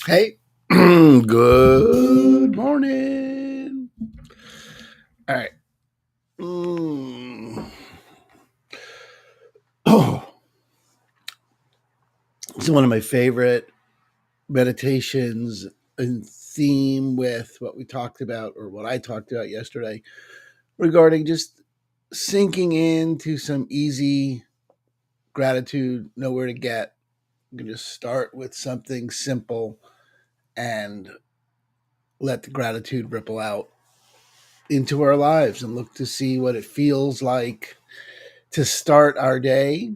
Hey, good morning. All right. Mm. Oh, it's one of my favorite meditations in theme with what we talked about or what I talked about yesterday regarding just sinking into some easy gratitude, nowhere to get. You can just start with something simple and let the gratitude ripple out into our lives and look to see what it feels like to start our day,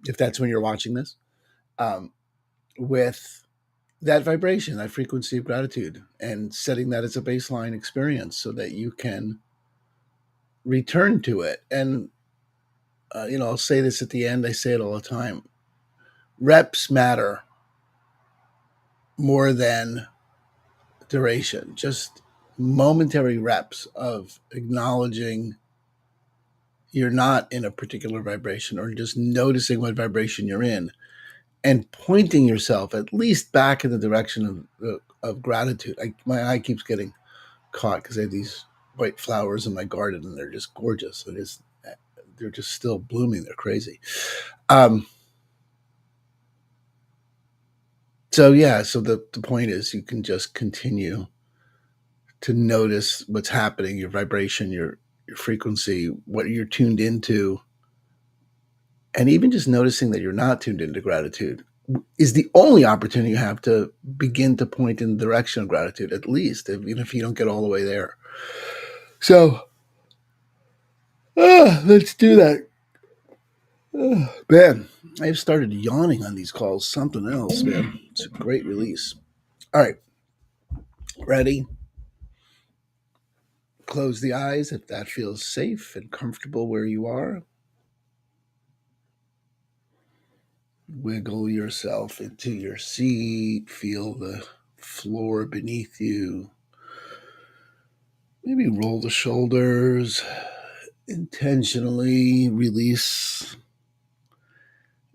if that's when you're watching this, um, with that vibration, that frequency of gratitude, and setting that as a baseline experience so that you can return to it. And, I'll say this at the end, I say it all the time, reps matter more than duration. Just momentary reps of acknowledging you're not in a particular vibration or just noticing what vibration you're in and pointing yourself at least back in the direction of gratitude. My eye keeps getting caught because I have these white flowers in my garden and they're just gorgeous. They're just still blooming. They're crazy. Um, so yeah, so the point is you can just continue to notice what's happening, your vibration, your frequency, what you're tuned into, and even just noticing that you're not tuned into gratitude is the only opportunity you have to begin to point in the direction of gratitude, at least, even if you don't get all the way there. So, let's do that. Man, I've started yawning on these calls. Something else, man. It's a great release. All right, ready? Close the eyes if that feels safe and comfortable where you are. Wiggle yourself into your seat. Feel the floor beneath you. Maybe roll the shoulders. Intentionally release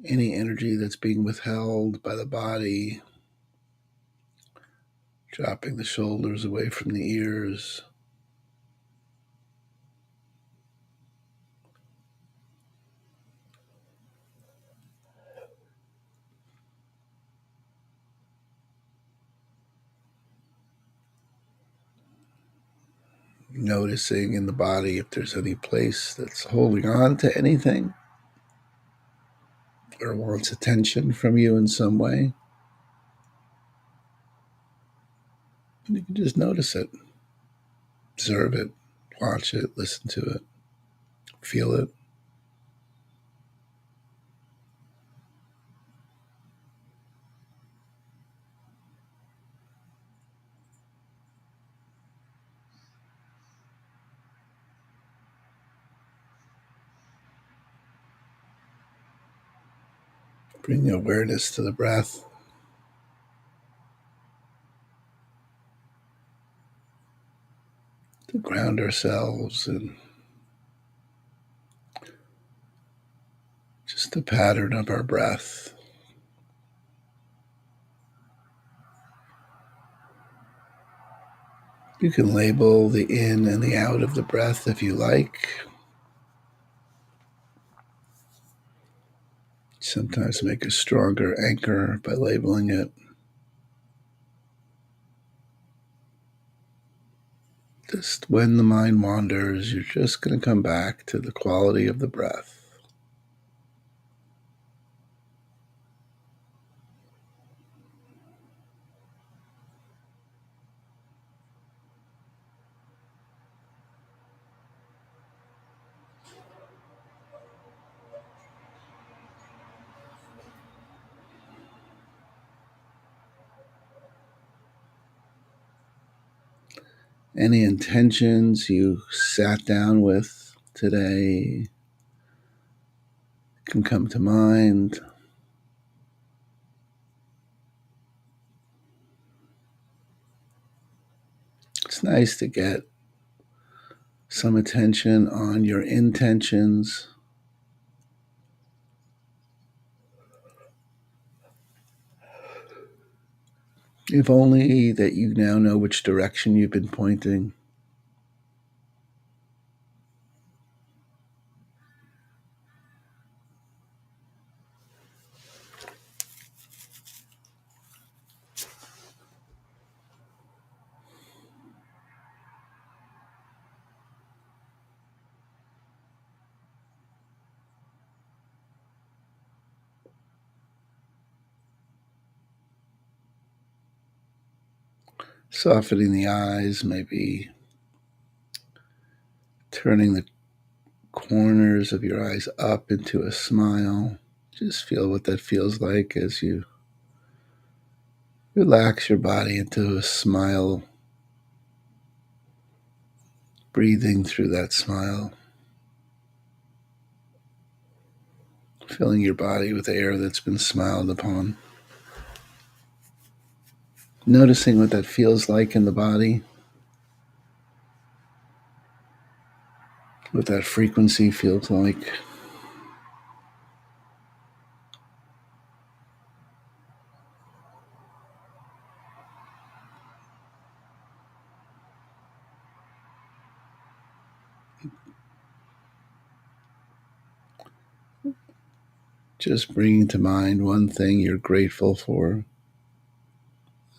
any energy that's being withheld by the body. Dropping the shoulders away from the ears. Noticing in the body if there's any place that's holding on to anything or wants attention from you in some way. And you can just notice it, observe it, watch it, listen to it, feel it. Bring awareness to the breath. To ground ourselves and just the pattern of our breath. You can label the in and the out of the breath if you like. Sometimes make a stronger anchor by labeling it. Just when the mind wanders, you're just going to come back to the quality of the breath. Any intentions you sat down with today can come to mind. It's nice to get some attention on your intentions. If only that you now know which direction you've been pointing. Softening the eyes, maybe turning the corners of your eyes up into a smile. Just feel what that feels like as you relax your body into a smile, breathing through that smile, filling your body with air that's been smiled upon. Noticing what that feels like in the body, what that frequency feels like. Just bringing to mind one thing you're grateful for,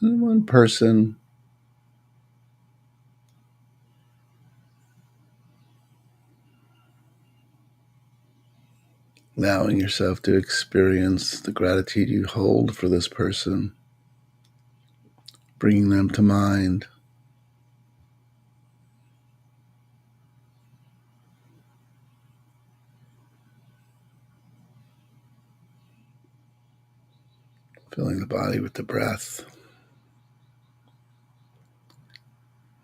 and one person. Allowing yourself to experience the gratitude you hold for this person, bringing them to mind. Filling the body with the breath,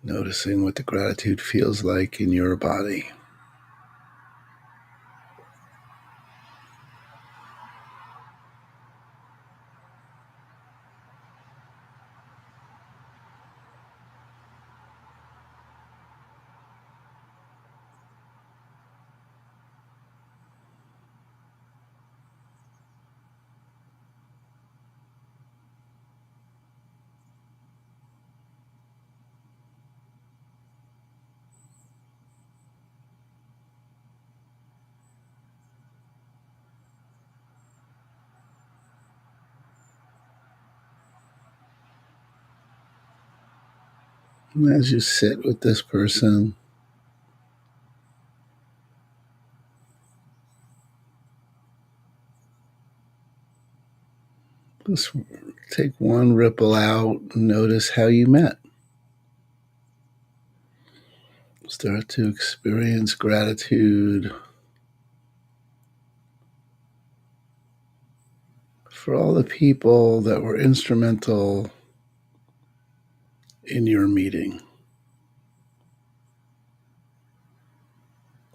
noticing what the gratitude feels like in your body. And as you sit with this person, just take one ripple out and notice how you met. Start to experience gratitude for all the people that were instrumental in your meeting.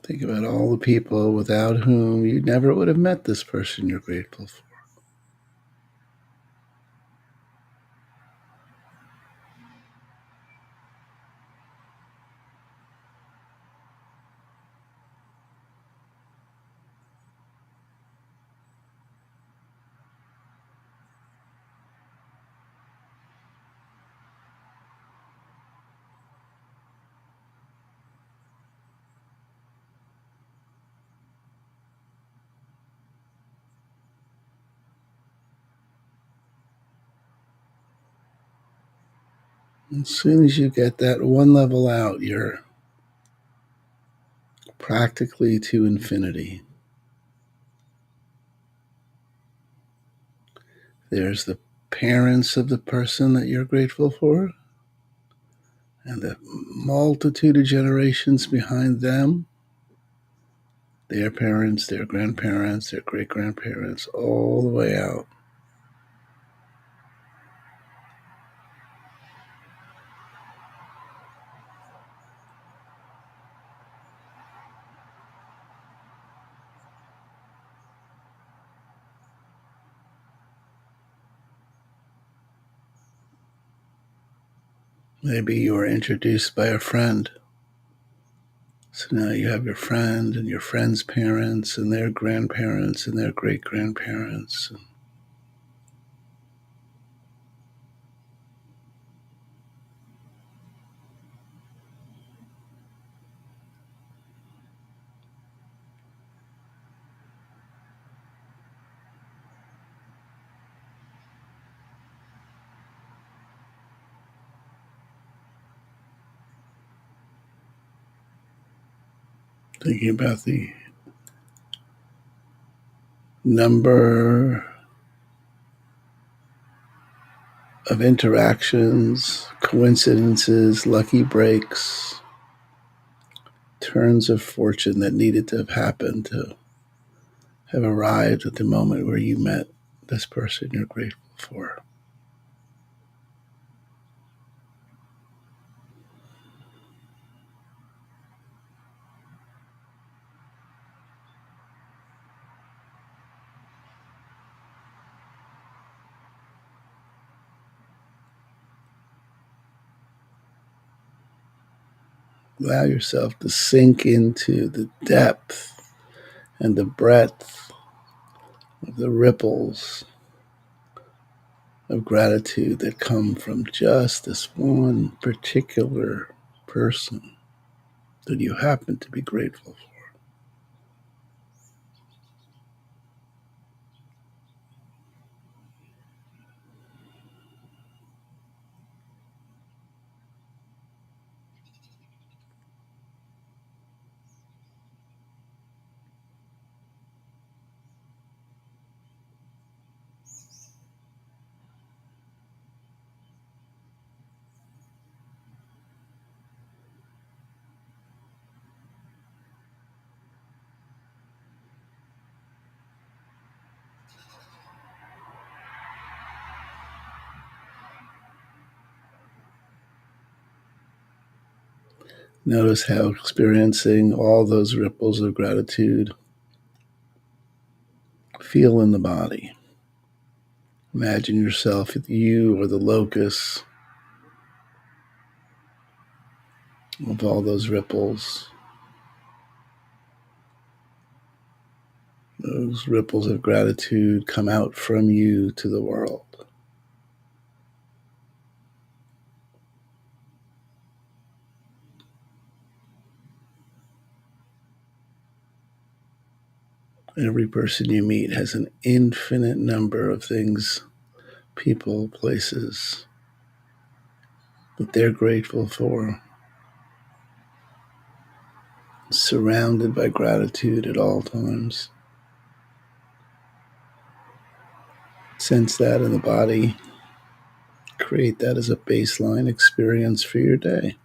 Think about all the people without whom you never would have met this person you're grateful for. As soon as you get that one level out, you're practically to infinity. There's the parents of the person that you're grateful for, and the multitude of generations behind them, their parents, their grandparents, their great grandparents, all the way out. Maybe you were introduced by a friend. So now you have your friend and your friend's parents and their grandparents and their great grandparents. Thinking about the number of interactions, coincidences, lucky breaks, turns of fortune that needed to have happened to have arrived at the moment where you met this person you're grateful for. Allow yourself to sink into the depth and the breadth of the ripples of gratitude that come from just this one particular person that you happen to be grateful for. Notice how experiencing all those ripples of gratitude feel in the body. Imagine yourself, you or the locus of all those ripples. Those ripples of gratitude come out from you to the world. Every person you meet has an infinite number of things, people, places that they're grateful for, surrounded by gratitude at all times. Sense that in the body. Create that as a baseline experience for your day.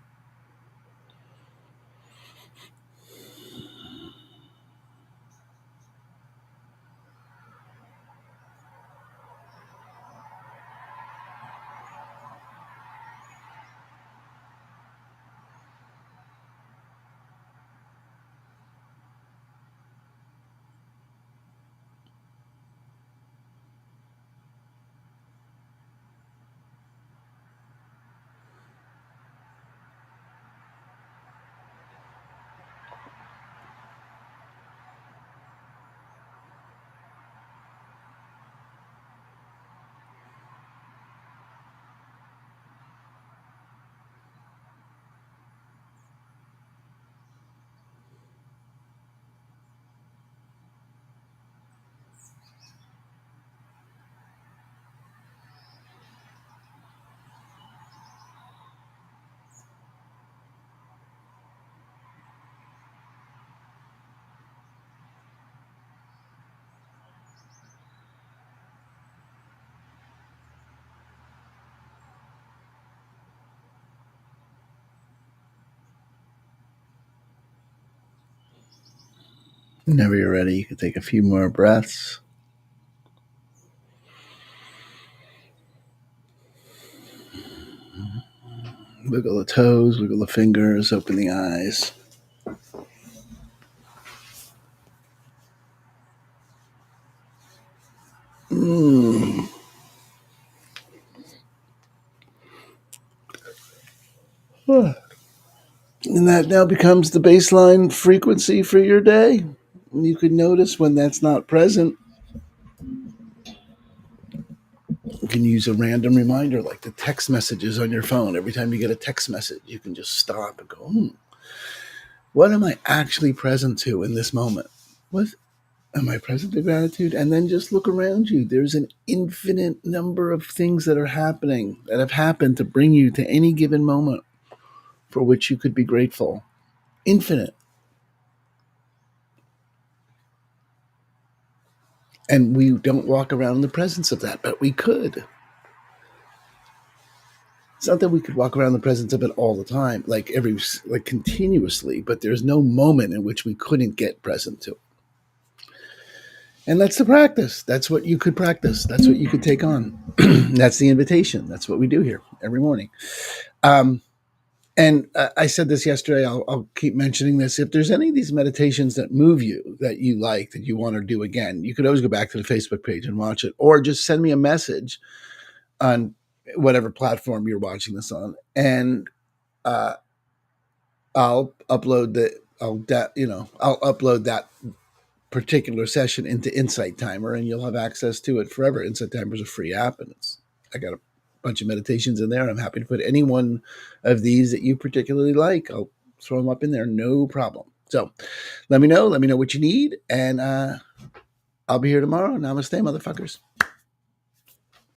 Whenever you're ready, you can take a few more breaths. Wiggle the toes, wiggle the fingers, open the eyes. Mm. And that now becomes the baseline frequency for your day. You can notice when that's not present. You can use a random reminder like the text messages on your phone. Every time you get a text message, you can just stop and go, what am I actually present to in this moment? What am I present to gratitude? And then just look around you. There's an infinite number of things that are happening, that have happened to bring you to any given moment for which you could be grateful. Infinite. And we don't walk around in the presence of that, but we could. It's not that we could walk around in the presence of it all the time, like continuously, but there's no moment in which we couldn't get present to it. And that's the practice. That's what you could practice. That's what you could take on. That's the invitation. That's what we do here every morning. And I said this yesterday. I'll keep mentioning this. If there's any of these meditations that move you, that you like, that you want to do again, you could always go back to the Facebook page and watch it, or just send me a message on whatever platform you're watching this on, and I'll upload I'll upload that particular session into Insight Timer, and you'll have access to it forever. Insight Timer is a free app, and I got a bunch of meditations in there, and I'm happy to put any one of these that you particularly like. I'll throw them up in there, no problem. So let me know what you need, and I'll be here tomorrow. Namaste, motherfuckers.